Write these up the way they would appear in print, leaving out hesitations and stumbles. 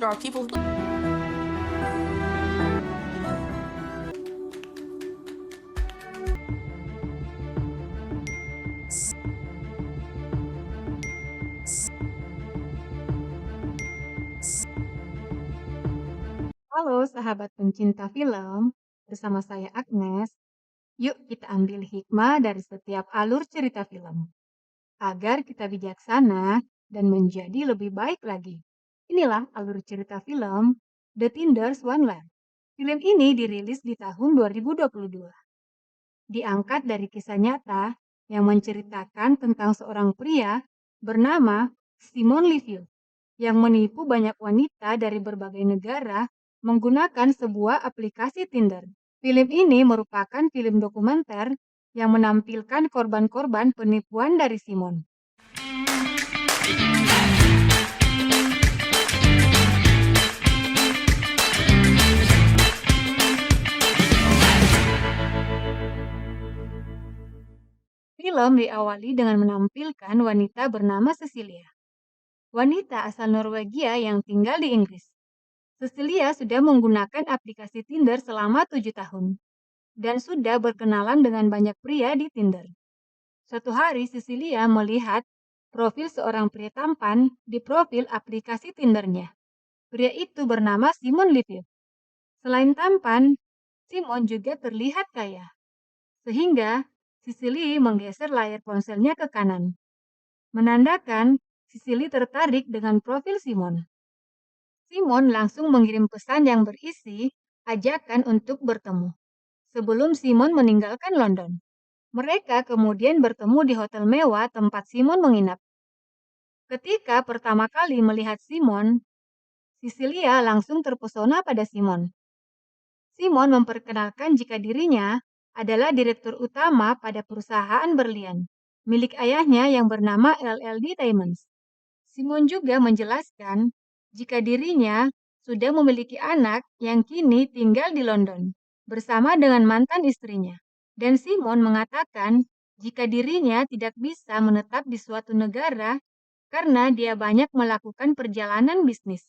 there are people who Halo sahabat pencinta film, bersama saya Agnes. Yuk kita ambil hikmah dari setiap alur cerita film, agar kita bijaksana dan menjadi lebih baik lagi. Inilah alur cerita film The Tinder's Wonderland. Film ini dirilis di tahun 2022. Diangkat dari kisah nyata yang menceritakan tentang seorang pria bernama Simon Liviu yang menipu banyak wanita dari berbagai negara menggunakan sebuah aplikasi Tinder. Film ini merupakan film dokumenter yang menampilkan korban-korban penipuan dari Simon. Film diawali dengan menampilkan wanita bernama Cecilia. Wanita asal Norwegia yang tinggal di Inggris. Cecilia sudah menggunakan aplikasi Tinder selama 7 tahun dan sudah berkenalan dengan banyak pria di Tinder. Suatu hari Cecilia melihat profil seorang pria tampan di profil aplikasi Tindernya. Pria itu bernama Simon Liviu. Selain tampan, Simon juga terlihat kaya. Sehingga Cecilia menggeser layar ponselnya ke kanan, menandakan Cecilia tertarik dengan profil Simon. Simon langsung mengirim pesan yang berisi ajakan untuk bertemu. Sebelum Simon meninggalkan London, mereka kemudian bertemu di hotel mewah tempat Simon menginap. Ketika pertama kali melihat Simon, Cecilia langsung terpesona pada Simon. Simon memperkenalkan jika dirinya adalah direktur utama pada perusahaan berlian, milik ayahnya yang bernama LLD Diamonds. Simon juga menjelaskan jika dirinya sudah memiliki anak yang kini tinggal di London bersama dengan mantan istrinya. Dan Simon mengatakan jika dirinya tidak bisa menetap di suatu negara karena dia banyak melakukan perjalanan bisnis.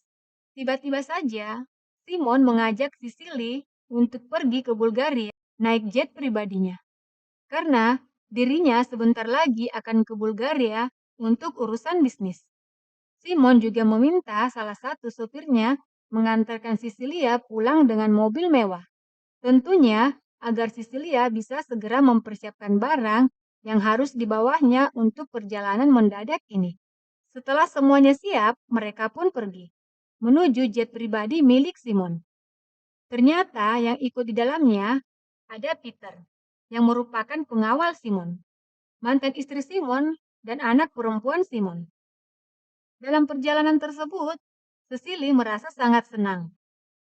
Tiba-tiba saja, Simon mengajak Sicily untuk pergi ke Bulgaria naik jet pribadinya. Karena dirinya sebentar lagi akan ke Bulgaria untuk urusan bisnis. Simon juga meminta salah satu sopirnya mengantarkan Cecilia pulang dengan mobil mewah. Tentunya agar Cecilia bisa segera mempersiapkan barang yang harus dibawanya untuk perjalanan mendadak ini. Setelah semuanya siap, mereka pun pergi menuju jet pribadi milik Simon. Ternyata yang ikut di dalamnya ada Peter, yang merupakan pengawal Simon, mantan istri Simon, dan anak perempuan Simon. Dalam perjalanan tersebut, Cecily merasa sangat senang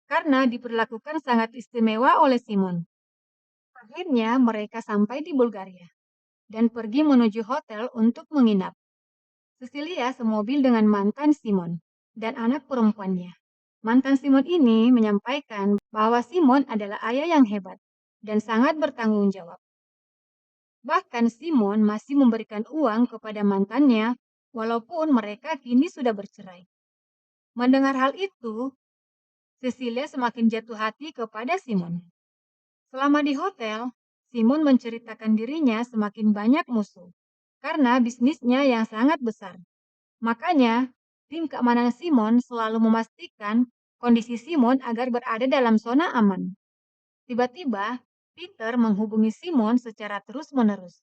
karena diperlakukan sangat istimewa oleh Simon. Akhirnya mereka sampai di Bulgaria dan pergi menuju hotel untuk menginap. Cecilia semobil dengan mantan Simon dan anak perempuannya. Mantan Simon ini menyampaikan bahwa Simon adalah ayah yang hebat dan sangat bertanggung jawab. Bahkan Simon masih memberikan uang kepada mantannya walaupun mereka kini sudah bercerai. Mendengar hal itu, Cecilia semakin jatuh hati kepada Simon. Selama di hotel, Simon menceritakan dirinya semakin banyak musuh karena bisnisnya yang sangat besar. Makanya, tim keamanan Simon selalu memastikan kondisi Simon agar berada dalam zona aman. Tiba-tiba, Peter menghubungi Simon secara terus-menerus.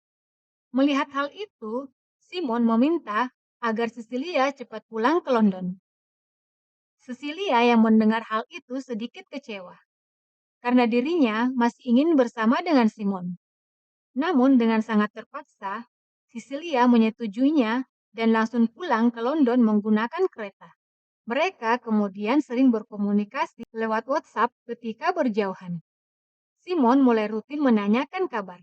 Melihat hal itu, Simon meminta agar Cecilia cepat pulang ke London. Cecilia yang mendengar hal itu sedikit kecewa, karena dirinya masih ingin bersama dengan Simon. Namun dengan sangat terpaksa, Cecilia menyetujuinya dan langsung pulang ke London menggunakan kereta. Mereka kemudian sering berkomunikasi lewat WhatsApp ketika berjauhan. Simon mulai rutin menanyakan kabar,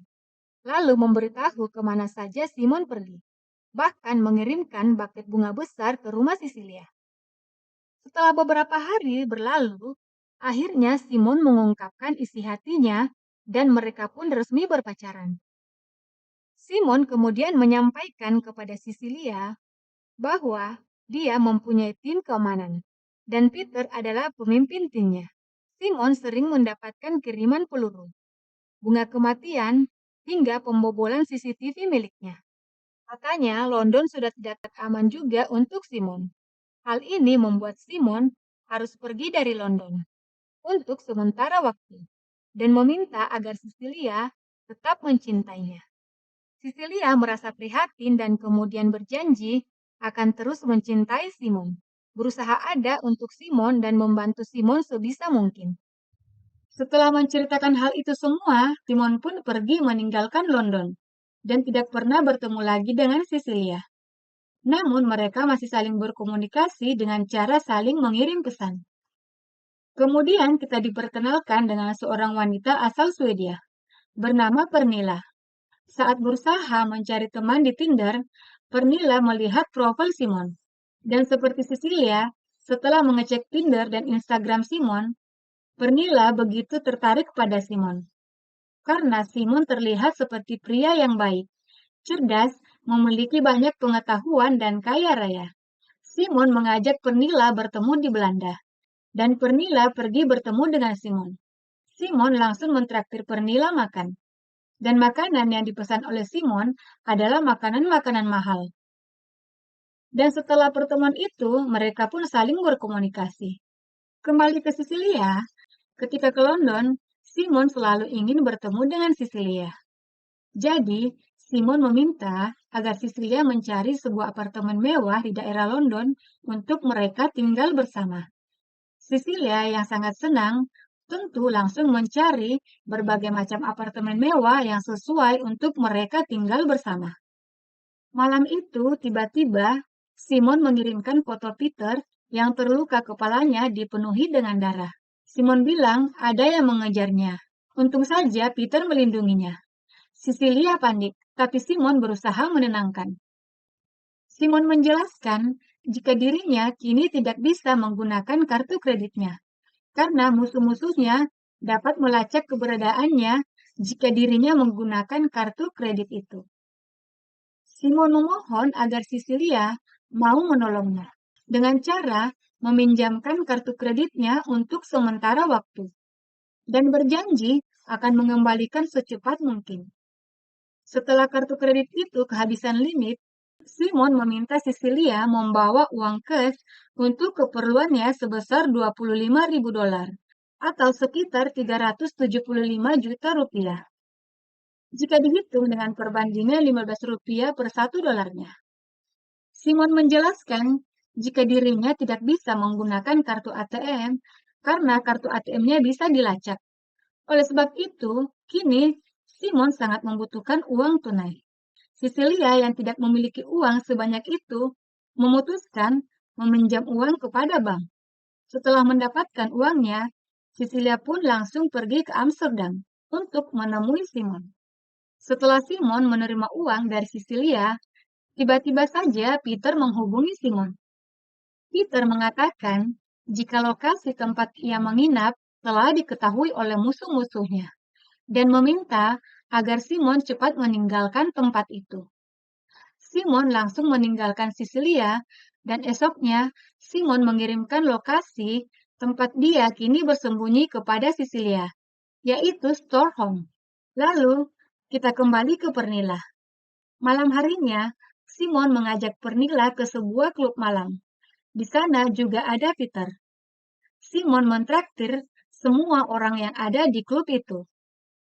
lalu memberitahu kemana saja Simon pergi, bahkan mengirimkan buket bunga besar ke rumah Cecilia. Setelah beberapa hari berlalu, akhirnya Simon mengungkapkan isi hatinya dan mereka pun resmi berpacaran. Simon kemudian menyampaikan kepada Cecilia bahwa dia mempunyai tim keamanan dan Peter adalah pemimpin timnya. Simon sering mendapatkan kiriman peluru, bunga kematian, hingga pembobolan CCTV miliknya. Makanya London sudah tidak aman juga untuk Simon. Hal ini membuat Simon harus pergi dari London untuk sementara waktu dan meminta agar Cecilia tetap mencintainya. Cecilia merasa prihatin dan kemudian berjanji akan terus mencintai Simon, berusaha ada untuk Simon dan membantu Simon sebisa mungkin. Setelah menceritakan hal itu semua, Simon pun pergi meninggalkan London dan tidak pernah bertemu lagi dengan Cecilia. Namun mereka masih saling berkomunikasi dengan cara saling mengirim pesan. Kemudian kita diperkenalkan dengan seorang wanita asal Swedia, bernama Pernilla. Saat berusaha mencari teman di Tinder, Pernilla melihat profil Simon. Dan seperti Cecilia, setelah mengecek Tinder dan Instagram Simon, Pernilla begitu tertarik pada Simon. Karena Simon terlihat seperti pria yang baik, cerdas, memiliki banyak pengetahuan dan kaya raya. Simon mengajak Pernilla bertemu di Belanda, dan Pernilla pergi bertemu dengan Simon. Simon langsung mentraktir Pernilla makan, dan makanan yang dipesan oleh Simon adalah makanan-makanan mahal. Dan setelah pertemuan itu, mereka pun saling berkomunikasi. Kembali ke Sicilia, ketika ke London, Simon selalu ingin bertemu dengan Cecilia. Jadi, Simon meminta agar Cecilia mencari sebuah apartemen mewah di daerah London untuk mereka tinggal bersama. Cecilia yang sangat senang tentu langsung mencari berbagai macam apartemen mewah yang sesuai untuk mereka tinggal bersama. Malam itu, tiba-tiba, Simon mengirimkan foto Peter yang terluka kepalanya dipenuhi dengan darah. Simon bilang ada yang mengejarnya. Untung saja Peter melindunginya. Cecilia panik, tapi Simon berusaha menenangkan. Simon menjelaskan jika dirinya kini tidak bisa menggunakan kartu kreditnya, karena musuh-musuhnya dapat melacak keberadaannya jika dirinya menggunakan kartu kredit itu. Simon memohon agar Cecilia mau menolongnya dengan cara meminjamkan kartu kreditnya untuk sementara waktu dan berjanji akan mengembalikan secepat mungkin. Setelah kartu kredit itu kehabisan limit, Simon meminta Cecilia membawa uang cash untuk keperluannya sebesar $25.000 atau sekitar 375 juta rupiah. Jika dihitung dengan perbandingan 15 rupiah per $1. Simon menjelaskan jika dirinya tidak bisa menggunakan kartu ATM karena kartu ATM-nya bisa dilacak. Oleh sebab itu, kini Simon sangat membutuhkan uang tunai. Cecilia yang tidak memiliki uang sebanyak itu memutuskan meminjam uang kepada bank. Setelah mendapatkan uangnya, Cecilia pun langsung pergi ke Amsterdam untuk menemui Simon. Setelah Simon menerima uang dari Cecilia, tiba-tiba saja Peter menghubungi Simon. Peter mengatakan jika lokasi tempat ia menginap telah diketahui oleh musuh-musuhnya dan meminta agar Simon cepat meninggalkan tempat itu. Simon langsung meninggalkan Sicilia dan esoknya Simon mengirimkan lokasi tempat dia kini bersembunyi kepada Cecilia, yaitu Stockholm. Lalu, kita kembali ke Pernilla. Malam harinya, Simon mengajak Pernilla ke sebuah klub malam. Di sana juga ada Peter. Simon mentraktir semua orang yang ada di klub itu.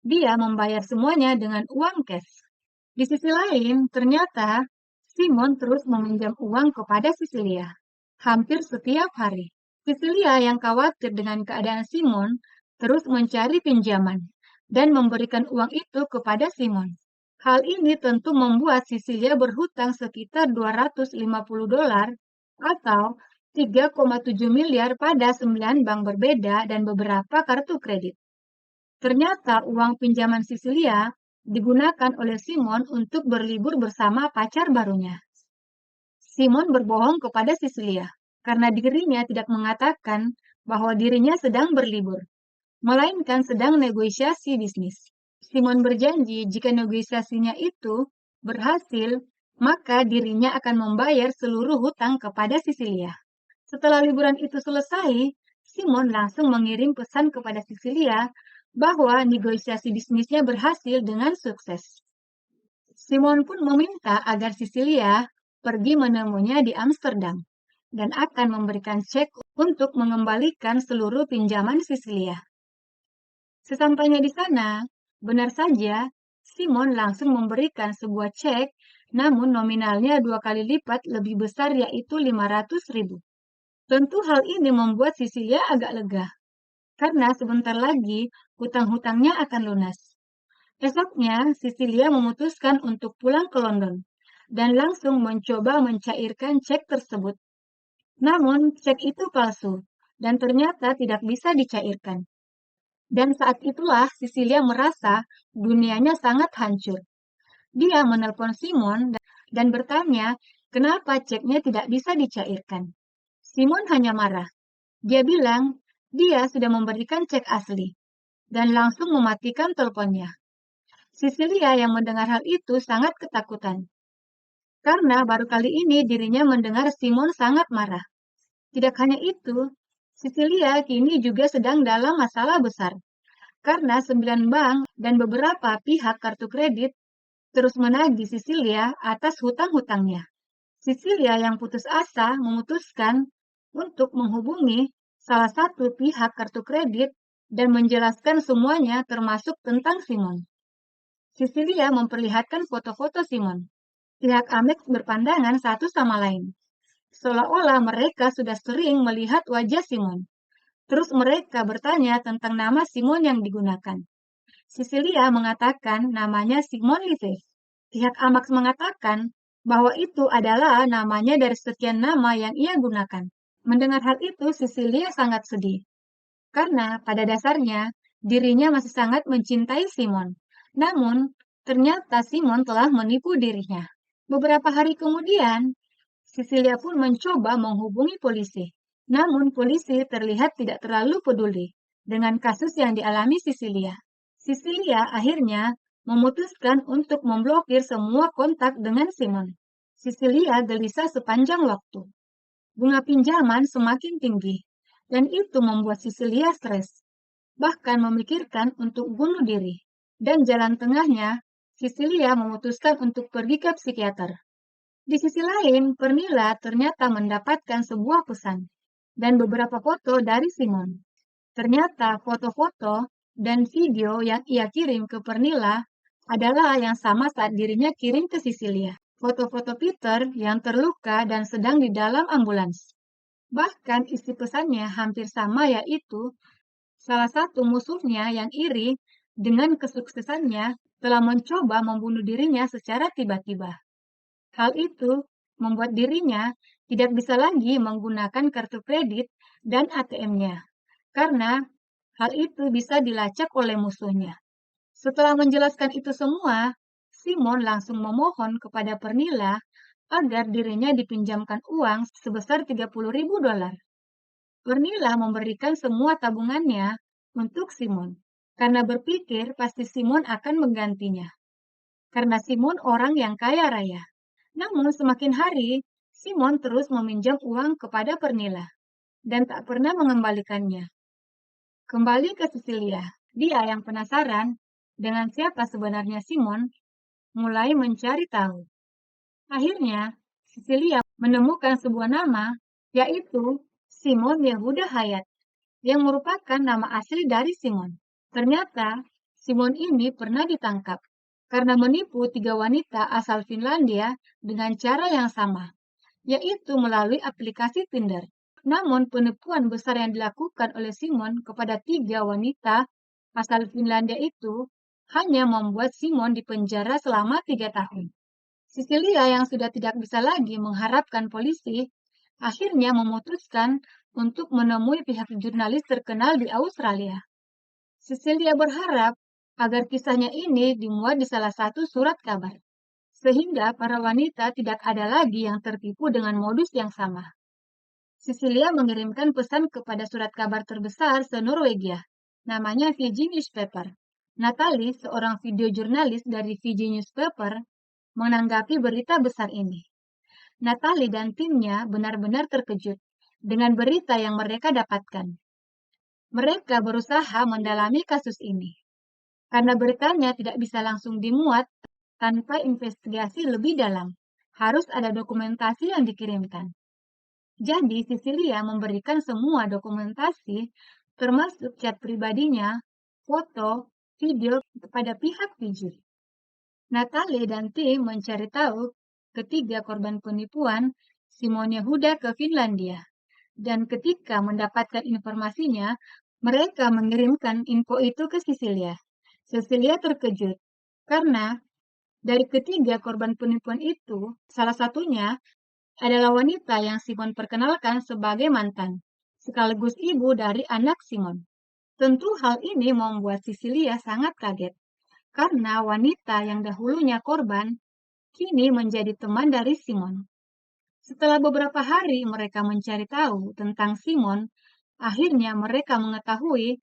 Dia membayar semuanya dengan uang cash. Di sisi lain, ternyata Simon terus meminjam uang kepada Cecilia, hampir setiap hari. Cecilia yang khawatir dengan keadaan Simon terus mencari pinjaman dan memberikan uang itu kepada Simon. Hal ini tentu membuat Cecilia berhutang sekitar $250 atau 3,7 miliar pada 9 bank berbeda dan beberapa kartu kredit. Ternyata uang pinjaman Cecilia digunakan oleh Simon untuk berlibur bersama pacar barunya. Simon berbohong kepada Cecilia karena dirinya tidak mengatakan bahwa dirinya sedang berlibur, melainkan sedang negosiasi bisnis. Simon berjanji jika negosiasinya itu berhasil, maka dirinya akan membayar seluruh hutang kepada Cecilia. Setelah liburan itu selesai, Simon langsung mengirim pesan kepada Cecilia bahwa negosiasi bisnisnya berhasil dengan sukses. Simon pun meminta agar Cecilia pergi menemuinya di Amsterdam dan akan memberikan cek untuk mengembalikan seluruh pinjaman Cecilia. Sesampainya di sana, benar saja, Simon langsung memberikan sebuah cek, namun nominalnya 2 kali lipat lebih besar, yaitu 500.000. Tentu hal ini membuat Cecilia agak lega, karena sebentar lagi hutang-hutangnya akan lunas. Esoknya, Cecilia memutuskan untuk pulang ke London dan langsung mencoba mencairkan cek tersebut. Namun, cek itu palsu dan ternyata tidak bisa dicairkan. Dan saat itulah Cecilia merasa dunianya sangat hancur. Dia menelpon Simon dan bertanya kenapa ceknya tidak bisa dicairkan. Simon hanya marah. Dia bilang dia sudah memberikan cek asli dan langsung mematikan teleponnya. Cecilia yang mendengar hal itu sangat ketakutan. Karena baru kali ini dirinya mendengar Simon sangat marah. Tidak hanya itu, Cecilia kini juga sedang dalam masalah besar. Karena 9 bank dan beberapa pihak kartu kredit terus menagih Cecilia atas hutang-hutangnya. Cecilia yang putus asa memutuskan untuk menghubungi salah satu pihak kartu kredit dan menjelaskan semuanya termasuk tentang Simon. Cecilia memperlihatkan foto-foto Simon. Pihak Amex berpandangan satu sama lain. Seolah-olah mereka sudah sering melihat wajah Simon. Terus mereka bertanya tentang nama Simon yang digunakan. Cecilia mengatakan namanya Simon Live. Pihak Amex mengatakan bahwa itu adalah namanya dari sekian nama yang ia gunakan. Mendengar hal itu, Cecilia sangat sedih. Karena pada dasarnya, dirinya masih sangat mencintai Simon. Namun, ternyata Simon telah menipu dirinya. Beberapa hari kemudian, Cecilia pun mencoba menghubungi polisi. Namun, polisi terlihat tidak terlalu peduli dengan kasus yang dialami Cecilia. Cecilia akhirnya memutuskan untuk memblokir semua kontak dengan Simon. Cecilia gelisah sepanjang waktu. Bunga pinjaman semakin tinggi, dan itu membuat Cecilia stres, bahkan memikirkan untuk bunuh diri. Dan jalan tengahnya, Cecilia memutuskan untuk pergi ke psikiater. Di sisi lain, Pernilla ternyata mendapatkan sebuah pesan dan beberapa foto dari Simon. Ternyata foto-foto dan video yang ia kirim ke Pernilla adalah yang sama saat dirinya kirim ke Cecilia. Foto-foto Peter yang terluka dan sedang di dalam ambulans. Bahkan isi pesannya hampir sama, yaitu salah satu musuhnya yang iri dengan kesuksesannya telah mencoba membunuh dirinya secara tiba-tiba. Hal itu membuat dirinya tidak bisa lagi menggunakan kartu kredit dan ATM-nya, karena hal itu bisa dilacak oleh musuhnya. Setelah menjelaskan itu semua, Simon langsung memohon kepada Pernilla agar dirinya dipinjamkan uang sebesar 30.000 dolar. Pernilla memberikan semua tabungannya untuk Simon, karena berpikir pasti Simon akan menggantinya. Karena Simon orang yang kaya raya. Namun semakin hari, Simon terus meminjam uang kepada Pernilla dan tak pernah mengembalikannya. Kembali ke Cecilia, dia yang penasaran dengan siapa sebenarnya Simon, mulai mencari tahu. Akhirnya, Cecilia menemukan sebuah nama, yaitu Simon Yehuda Hayat, yang merupakan nama asli dari Simon. Ternyata, Simon ini pernah ditangkap karena menipu 3 wanita asal Finlandia dengan cara yang sama, yaitu melalui aplikasi Tinder. Namun, penipuan besar yang dilakukan oleh Simon kepada 3 wanita asal Finlandia itu hanya membuat Simon dipenjara selama 3 tahun. Cecilia yang sudah tidak bisa lagi mengharapkan polisi, akhirnya memutuskan untuk menemui pihak jurnalis terkenal di Australia. Cecilia berharap agar kisahnya ini dimuat di salah satu surat kabar, sehingga para wanita tidak ada lagi yang tertipu dengan modus yang sama. Cecilia mengirimkan pesan kepada surat kabar terbesar se-Norwegia, namanya Fiji Newspaper. Natalie, seorang video jurnalis dari Fiji Newspaper, menanggapi berita besar ini. Natalie dan timnya benar-benar terkejut dengan berita yang mereka dapatkan. Mereka berusaha mendalami kasus ini, karena beritanya tidak bisa langsung dimuat tanpa investigasi lebih dalam. Harus ada dokumentasi yang dikirimkan. Jadi, Cecilia memberikan semua dokumentasi, termasuk chat pribadinya, foto, video kepada pihak Fiji. Natalie dan tim mencari tahu ketiga korban penipuan Simon Yehuda ke Finlandia. Dan ketika mendapatkan informasinya, mereka mengirimkan info itu ke Cecilia. Cecilia terkejut karena dari ketiga korban penipuan itu, salah satunya adalah wanita yang Simon perkenalkan sebagai mantan, sekaligus ibu dari anak Simon. Tentu hal ini membuat Cecilia sangat kaget, karena wanita yang dahulunya korban, kini menjadi teman dari Simon. Setelah beberapa hari mereka mencari tahu tentang Simon, akhirnya mereka mengetahui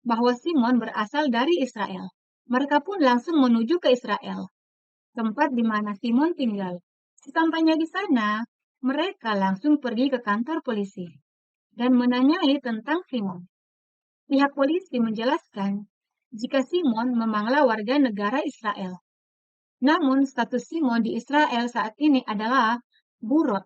bahwa Simon berasal dari Israel. Mereka pun langsung menuju ke Israel, tempat di mana Simon tinggal. Sesampainya di sana, mereka langsung pergi ke kantor polisi dan menanyai tentang Simon. Pihak polisi menjelaskan jika Simon memanglah warga negara Israel. Namun status Simon di Israel saat ini adalah buron.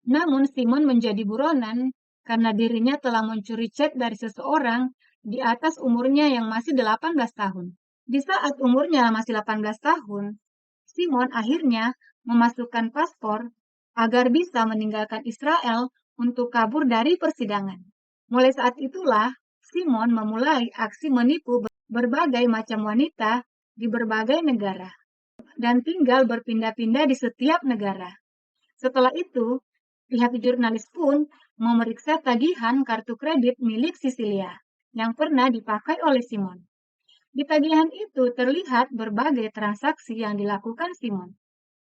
Namun Simon menjadi buronan karena dirinya telah mencuri chat dari seseorang di atas umurnya yang masih 18 tahun. Di saat umurnya masih 18 tahun, Simon akhirnya memasukkan paspor agar bisa meninggalkan Israel untuk kabur dari persidangan. Mulai saat itulah Simon memulai aksi menipu berbagai macam wanita di berbagai negara dan tinggal berpindah-pindah di setiap negara. Setelah itu, pihak jurnalis pun memeriksa tagihan kartu kredit milik Cecilia yang pernah dipakai oleh Simon. Di tagihan itu terlihat berbagai transaksi yang dilakukan Simon,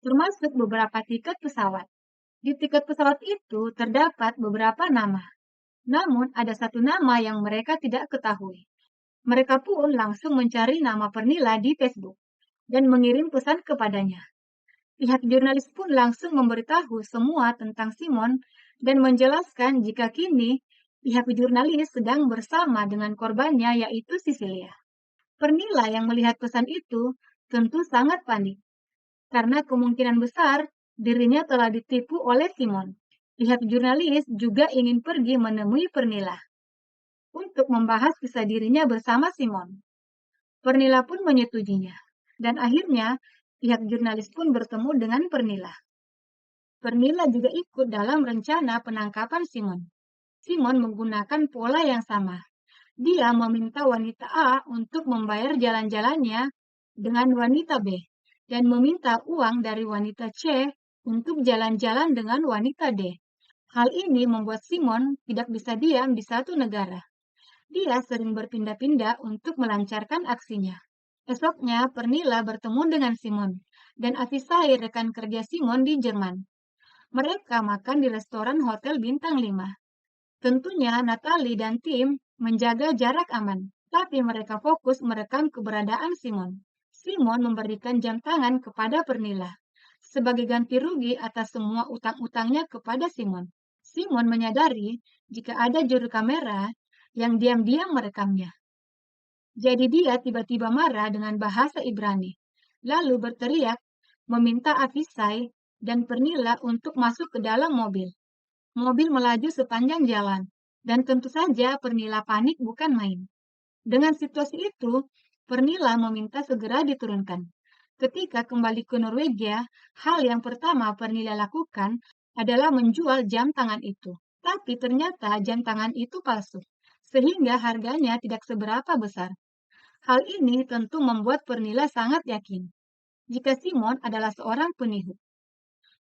termasuk beberapa tiket pesawat. Di tiket pesawat itu terdapat beberapa nama, namun ada satu nama yang mereka tidak ketahui. Mereka pun langsung mencari nama Pernilla di Facebook dan mengirim pesan kepadanya. Pihak jurnalis pun langsung memberitahu semua tentang Simon dan menjelaskan jika kini pihak jurnalis sedang bersama dengan korbannya yaitu Cecilia. Pernilla yang melihat pesan itu tentu sangat panik, karena kemungkinan besar dirinya telah ditipu oleh Simon. Pihak jurnalis juga ingin pergi menemui Pernilla untuk membahas kisah dirinya bersama Simon. Pernilla pun menyetujuinya, dan akhirnya pihak jurnalis pun bertemu dengan Pernilla. Pernilla juga ikut dalam rencana penangkapan Simon. Simon menggunakan pola yang sama. Dia meminta wanita A untuk membayar jalan-jalannya dengan wanita B dan meminta uang dari wanita C untuk jalan-jalan dengan wanita D. Hal ini membuat Simon tidak bisa diam di satu negara. Dia sering berpindah-pindah untuk melancarkan aksinya. Esoknya, Pernilla bertemu dengan Simon dan Avisai rekan kerja Simon di Jerman. Mereka makan di restoran hotel bintang 5. Tentunya Natalie dan tim menjaga jarak aman, tapi mereka fokus merekam keberadaan Simon. Simon memberikan jam tangan kepada Pernilla sebagai ganti rugi atas semua utang-utangnya kepada Simon. Simon menyadari jika ada juru kamera yang diam-diam merekamnya. Jadi dia tiba-tiba marah dengan bahasa Ibrani, lalu berteriak meminta Avisai dan Pernilla untuk masuk ke dalam mobil. Mobil melaju sepanjang jalan, dan tentu saja Pernilla panik bukan main. Dengan situasi itu, Pernilla meminta segera diturunkan. Ketika kembali ke Norwegia, hal yang pertama Pernilla lakukan adalah menjual jam tangan itu. Tapi ternyata jam tangan itu palsu, sehingga harganya tidak seberapa besar. Hal ini tentu membuat Pernilla sangat yakin jika Simon adalah seorang penipu.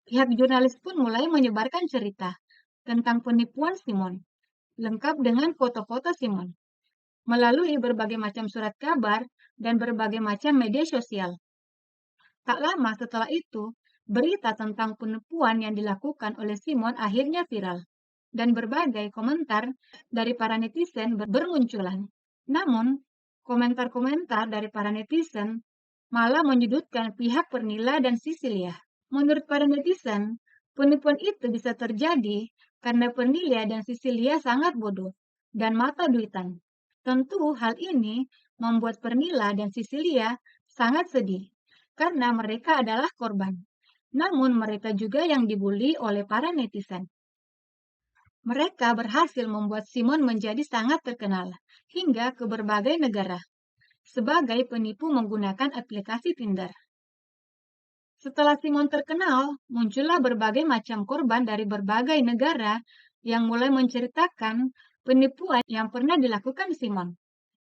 Pihak jurnalis pun mulai menyebarkan cerita tentang penipuan Simon, lengkap dengan foto-foto Simon, melalui berbagai macam surat kabar dan berbagai macam media sosial. Tak lama setelah itu, berita tentang penipuan yang dilakukan oleh Simon akhirnya viral, dan berbagai komentar dari para netizen bermunculan. Namun, komentar-komentar dari para netizen malah menyudutkan pihak Pernilla dan Cecilia. Menurut para netizen, penipuan itu bisa terjadi karena Pernilia dan Sisilia sangat bodoh dan mata duitan. Tentu hal ini membuat Pernila dan Sisilia sangat sedih karena mereka adalah korban. Namun mereka juga yang dibully oleh para netizen. Mereka berhasil membuat Simon menjadi sangat terkenal hingga ke berbagai negara sebagai penipu menggunakan aplikasi Tinder. Setelah Simon terkenal, muncullah berbagai macam korban dari berbagai negara yang mulai menceritakan penipuan yang pernah dilakukan Simon.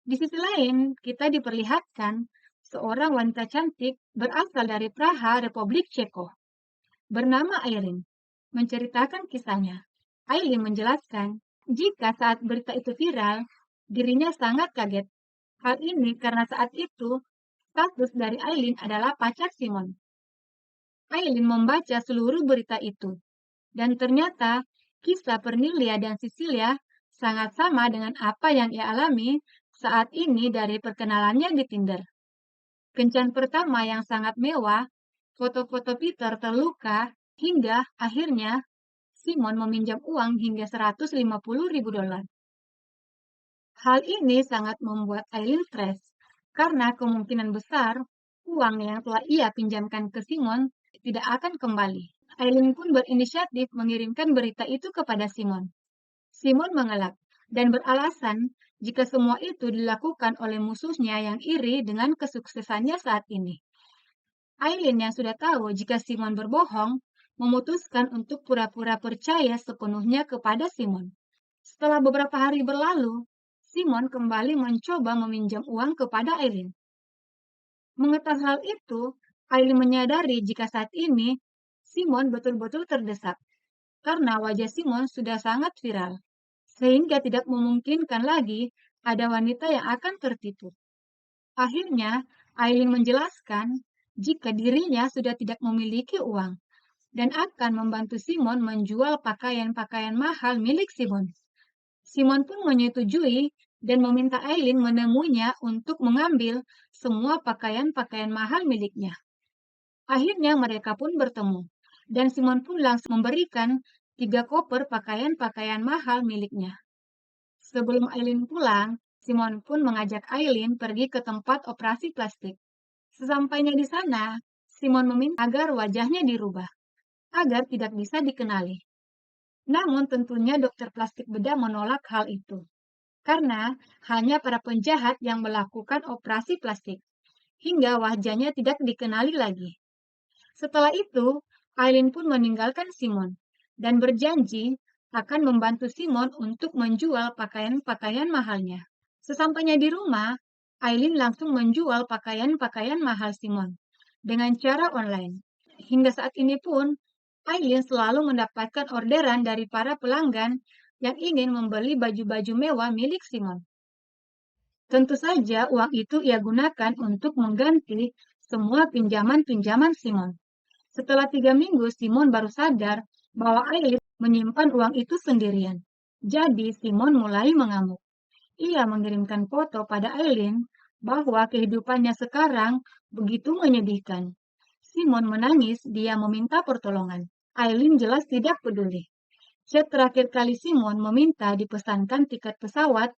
Di sisi lain, kita diperlihatkan seorang wanita cantik berasal dari Praha, Republik Ceko, bernama Aileen, menceritakan kisahnya. Aileen menjelaskan, jika saat berita itu viral, dirinya sangat kaget. Hal ini karena saat itu, status dari Aileen adalah pacar Simon. Aileen membaca seluruh berita itu, dan ternyata kisah Pernilia dan Sisilia sangat sama dengan apa yang ia alami saat ini dari perkenalannya di Tinder. Kencan pertama yang sangat mewah, foto-foto Peter terluka, hingga akhirnya Simon meminjam uang hingga 150.000 dolar. Hal ini sangat membuat Aileen stres, karena kemungkinan besar uang yang telah ia pinjamkan ke Simon tidak akan kembali. Aileen pun berinisiatif mengirimkan berita itu kepada Simon. Simon mengelak dan beralasan jika semua itu dilakukan oleh musuhnya yang iri dengan kesuksesannya saat ini. Aileen yang sudah tahu jika Simon berbohong, memutuskan untuk pura-pura percaya sepenuhnya kepada Simon. Setelah beberapa hari berlalu, Simon kembali mencoba meminjam uang kepada Aileen. Mengetahui hal itu, Aileen menyadari jika saat ini Simon betul-betul terdesak, karena wajah Simon sudah sangat viral, sehingga tidak memungkinkan lagi ada wanita yang akan tertipu. Akhirnya, Aileen menjelaskan jika dirinya sudah tidak memiliki uang dan akan membantu Simon menjual pakaian-pakaian mahal milik Simon. Simon pun menyetujui dan meminta Aileen menemuinya untuk mengambil semua pakaian-pakaian mahal miliknya. Akhirnya mereka pun bertemu, dan Simon pun langsung memberikan 3 koper pakaian-pakaian mahal miliknya. Sebelum Aileen pulang, Simon pun mengajak Aileen pergi ke tempat operasi plastik. Sesampainya di sana, Simon meminta agar wajahnya dirubah, agar tidak bisa dikenali. Namun tentunya dokter plastik bedah menolak hal itu, karena hanya para penjahat yang melakukan operasi plastik, hingga wajahnya tidak dikenali lagi. Setelah itu, Aileen pun meninggalkan Simon, dan berjanji akan membantu Simon untuk menjual pakaian-pakaian mahalnya. Sesampainya di rumah, Aileen langsung menjual pakaian-pakaian mahal Simon dengan cara online. Hingga saat ini pun, Aileen selalu mendapatkan orderan dari para pelanggan yang ingin membeli baju-baju mewah milik Simon. Tentu saja uang itu ia gunakan untuk mengganti semua pinjaman-pinjaman Simon. Setelah 3 minggu, Simon baru sadar bahwa Aileen menyimpan uang itu sendirian. Jadi, Simon mulai mengamuk. Ia mengirimkan foto pada Aileen bahwa kehidupannya sekarang begitu menyedihkan. Simon menangis, dia meminta pertolongan. Aileen jelas tidak peduli. Chat terakhir kali Simon meminta dipesankan tiket pesawat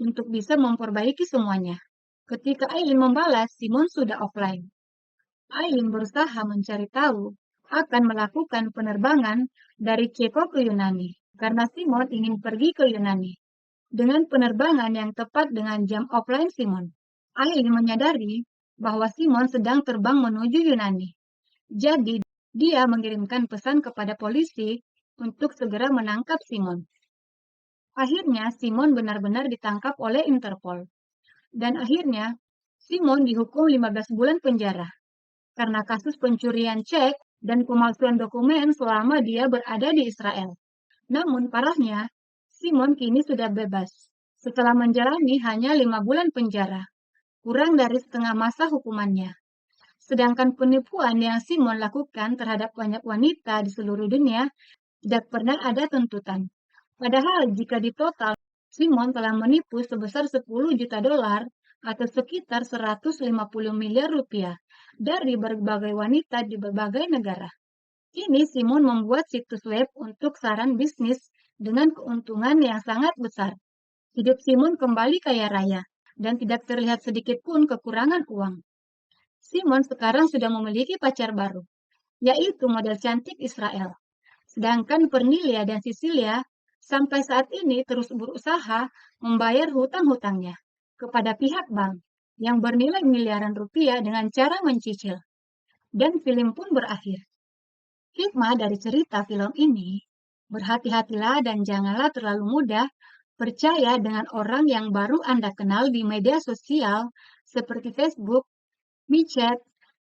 untuk bisa memperbaiki semuanya. Ketika Aileen membalas, Simon sudah offline. Aileen berusaha mencari tahu akan melakukan penerbangan dari Ceko ke Yunani, karena Simon ingin pergi ke Yunani. Dengan penerbangan yang tepat dengan jam offline Simon, Aileen menyadari bahwa Simon sedang terbang menuju Yunani. Jadi, dia mengirimkan pesan kepada polisi untuk segera menangkap Simon. Akhirnya, Simon benar-benar ditangkap oleh Interpol. Dan akhirnya, Simon dihukum 15 bulan penjara karena kasus pencurian cek dan pemalsuan dokumen selama dia berada di Israel. Namun parahnya, Simon kini sudah bebas setelah menjalani hanya 5 bulan penjara, kurang dari setengah masa hukumannya. Sedangkan penipuan yang Simon lakukan terhadap banyak wanita di seluruh dunia tidak pernah ada tuntutan. Padahal jika ditotal, Simon telah menipu sebesar 10 juta dolar atau sekitar 150 miliar rupiah dari berbagai wanita di berbagai negara. Kini Simon membuat situs web untuk saran bisnis dengan keuntungan yang sangat besar. Hidup Simon kembali kaya raya dan tidak terlihat sedikit pun kekurangan uang. Simon sekarang sudah memiliki pacar baru, yaitu model cantik Israel. Sedangkan Pernilia dan Sisilia sampai saat ini terus berusaha membayar hutang-hutangnya kepada pihak bank yang bernilai miliaran rupiah dengan cara mencicil. Dan film pun berakhir. Hikmah dari cerita film ini, berhati-hatilah dan janganlah terlalu mudah percaya dengan orang yang baru Anda kenal di media sosial seperti Facebook, WeChat,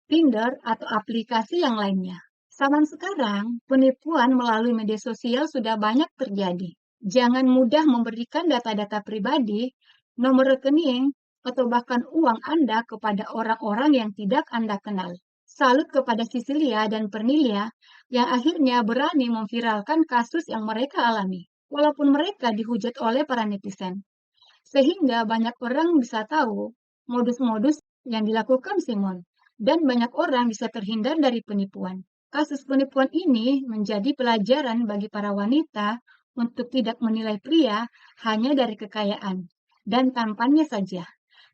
Tinder, atau aplikasi yang lainnya. Zaman sekarang, penipuan melalui media sosial sudah banyak terjadi. Jangan mudah memberikan data-data pribadi, nomor rekening, atau bahkan uang Anda kepada orang-orang yang tidak Anda kenal. Salut kepada Sisilia dan Pernilia yang akhirnya berani memviralkan kasus yang mereka alami, walaupun mereka dihujat oleh para netizen. Sehingga banyak orang bisa tahu modus-modus yang dilakukan Simon, dan banyak orang bisa terhindar dari penipuan. Kasus penipuan ini menjadi pelajaran bagi para wanita untuk tidak menilai pria hanya dari kekayaan dan tampannya saja.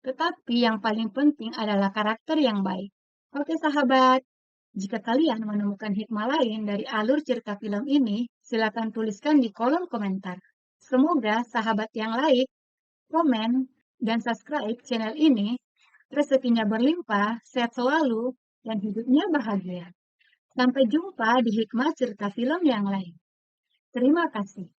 Tetapi yang paling penting adalah karakter yang baik. Oke sahabat, jika kalian menemukan hikmah lain dari alur cerita film ini, silakan tuliskan di kolom komentar. Semoga sahabat yang lain komen, dan subscribe channel ini, rezekinya berlimpah, sehat selalu, dan hidupnya bahagia. Sampai jumpa di hikmah cerita film yang lain. Terima kasih.